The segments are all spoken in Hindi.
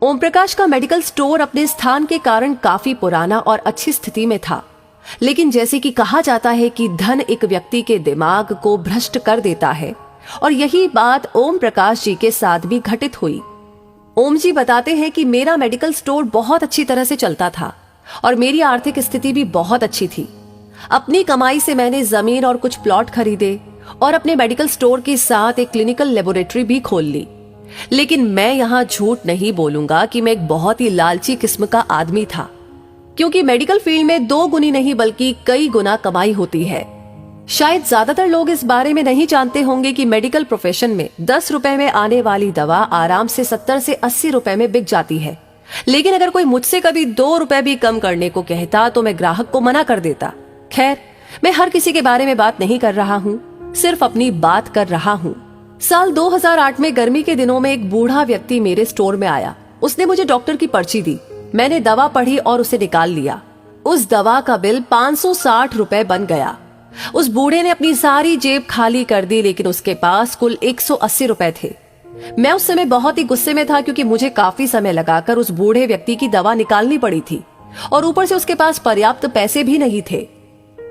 ओम प्रकाश का मेडिकल स्टोर अपने स्थान के कारण काफी पुराना और अच्छी स्थिति में था, लेकिन जैसे कि कहा जाता है कि धन एक व्यक्ति के दिमाग को भ्रष्ट कर देता है, और यही बात ओम प्रकाश जी के साथ भी घटित हुई। ओम जी बताते हैं कि मेरा मेडिकल स्टोर बहुत अच्छी तरह से चलता था और मेरी आर्थिक स्थिति भी बहुत अच्छी थी। अपनी कमाई से मैंने जमीन और कुछ प्लॉट खरीदे और अपने मेडिकल स्टोर के साथ एक क्लिनिकल लेबोरेटरी भी खोल ली। लेकिन मैं यहाँ झूठ नहीं बोलूंगा कि मैं एक बहुत ही लालची किस्म का आदमी था, क्योंकि मेडिकल फील्ड में 2 गुनी नहीं बल्कि कई गुना कमाई होती है। शायद ज्यादातर लोग इस बारे में नहीं जानते होंगे कि मेडिकल प्रोफेशन में 10 रुपए में आने वाली दवा आराम से 70 से 80 रुपए में बिक जाती है। लेकिन अगर कोई मुझसे कभी 2 रुपए भी कम करने को कहता तो मैं ग्राहक को मना कर देता। खैर, मैं हर किसी के बारे में बात नहीं कर रहा हूँ, सिर्फ अपनी बात कर रहा हूँ। साल 2008 में गर्मी के दिनों में एक बूढ़ा व्यक्ति मेरे स्टोर में आया। उसने मुझे डॉक्टर की पर्ची दी। मैंने दवा पढ़ी और उसे निकाल लिया। उस दवा का बिल 560 रुपए बन गया। उस बूढ़े ने अपनी सारी जेब खाली कर दी, लेकिन उसके पास कुल 180 रुपए थे। मैं उस समय बहुत ही गुस्से में था, क्योंकि मुझे काफी समय लगाकर उस बूढ़े व्यक्ति की दवा निकालनी पड़ी थी और ऊपर से उसके पास पर्याप्त पैसे भी नहीं थे।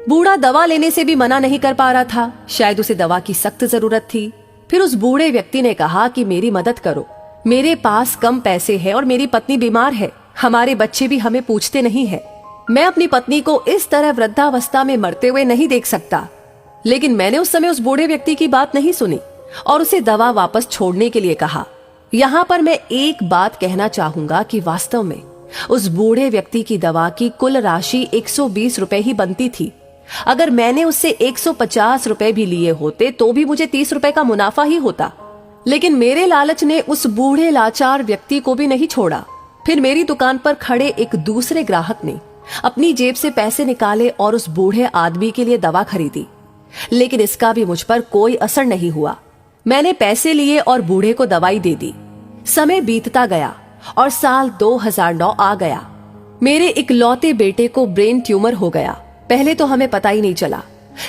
बूढ़ा दवा लेने से भी मना नहीं कर पा रहा था, शायद उसे दवा की सख्त जरूरत थी। फिर उस बूढ़े व्यक्ति ने कहा कि मेरी मदद करो, मेरे पास कम पैसे हैं और मेरी पत्नी बीमार है, हमारे बच्चे भी हमें पूछते नहीं है। मैं अपनी पत्नी को इस तरह वृद्धावस्था में मरते हुए नहीं देख सकता। लेकिन मैंने उस समय उस बूढ़े व्यक्ति की बात नहीं सुनी और उसे दवा वापस छोड़ने के लिए कहा। यहाँ पर मैं एक बात कहना चाहूंगा कि वास्तव में उस बूढ़े व्यक्ति की दवा की कुल राशि 120 रुपए ही बनती थी। अगर मैंने उससे 150 रुपए भी लिए होते तो भी मुझे 30 रुपए का मुनाफा ही होता। लेकिन मेरे लालच ने उस बूढ़े लाचार व्यक्ति को भी नहीं छोड़ा। फिर मेरी दुकान पर खड़े एक दूसरे ग्राहक ने अपनी जेब से पैसे निकाले और उस बूढ़े आदमी के लिए दवा खरीदी, लेकिन इसका भी मुझ पर कोई असर नहीं हुआ। मैंने पैसे लिए और बूढ़े को दवाई दे दी। समय बीतता गया और साल 2009 आ गया। मेरे इकलौते बेटे को ब्रेन ट्यूमर हो गया। पहले तो हमें पता ही नहीं चला,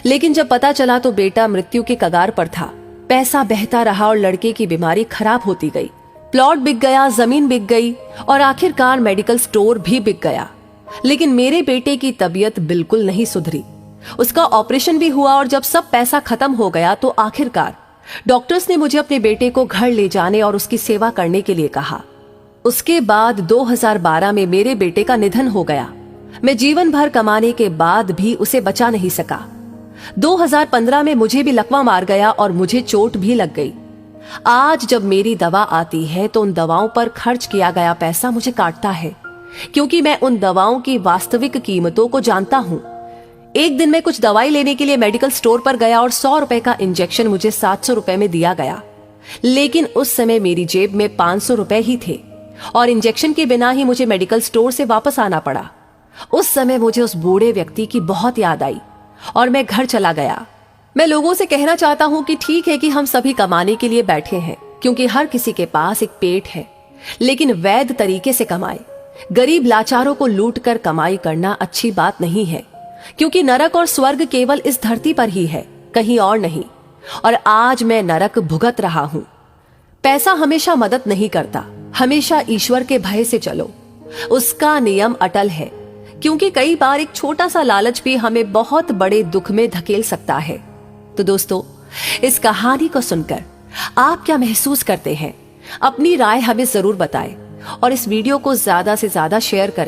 लेकिन जब पता चला तो बेटा मृत्यु के कगार पर था। पैसा बहता रहा और लड़के की बीमारी खराब होती गई। प्लॉट बिक गया, जमीन बिक गई और आखिरकार मेडिकल स्टोर भी बिक गया। लेकिन मेरे बेटे की तबीयत बिल्कुल नहीं सुधरी। उसका ऑपरेशन भी हुआ और जब सब पैसा खत्म हो गया तो आखिरकार डॉक्टर्स ने मुझे अपने बेटे को घर ले जाने और उसकी सेवा करने के लिए कहा। उसके बाद 2012 में मेरे बेटे का निधन हो गया। मैं जीवन भर कमाने के बाद भी उसे बचा नहीं सका। 2015 में मुझे भी लकवा मार गया और मुझे चोट भी लग गई। आज जब मेरी दवा आती है तो उन दवाओं पर खर्च किया गया पैसा मुझे काटता है, क्योंकि मैं उन दवाओं की वास्तविक कीमतों को जानता हूँ। एक दिन मैं कुछ दवाई लेने के लिए मेडिकल स्टोर पर गया और 100 रुपए का इंजेक्शन मुझे 700 रुपए में दिया गया। लेकिन उस समय मेरी जेब में 500 रुपए ही थे और इंजेक्शन के बिना ही मुझे मेडिकल स्टोर से वापस आना पड़ा। उस समय मुझे उस बूढ़े व्यक्ति की बहुत याद आई और मैं घर चला गया। मैं लोगों से कहना चाहता हूँ कि ठीक है कि हम सभी कमाने के लिए बैठे हैं, क्योंकि हर किसी के पास एक पेट है, लेकिन वैध तरीके से कमाए। गरीब लाचारों को लूट कर कमाई करना अच्छी बात नहीं है, क्योंकि नरक और स्वर्ग केवल इस धरती पर ही है, कहीं और नहीं। और आज मैं नरक भुगत रहा हूँ। पैसा हमेशा मदद नहीं करता, हमेशा ईश्वर के भय से चलो, उसका नियम अटल है। क्योंकि कई बार एक छोटा सा लालच भी हमें बहुत बड़े दुख में धकेल सकता है। तो दोस्तों, इस कहानी को सुनकर आप क्या महसूस करते हैं? अपनी राय हमें जरूर बताएं और इस वीडियो को ज्यादा से ज्यादा शेयर करें।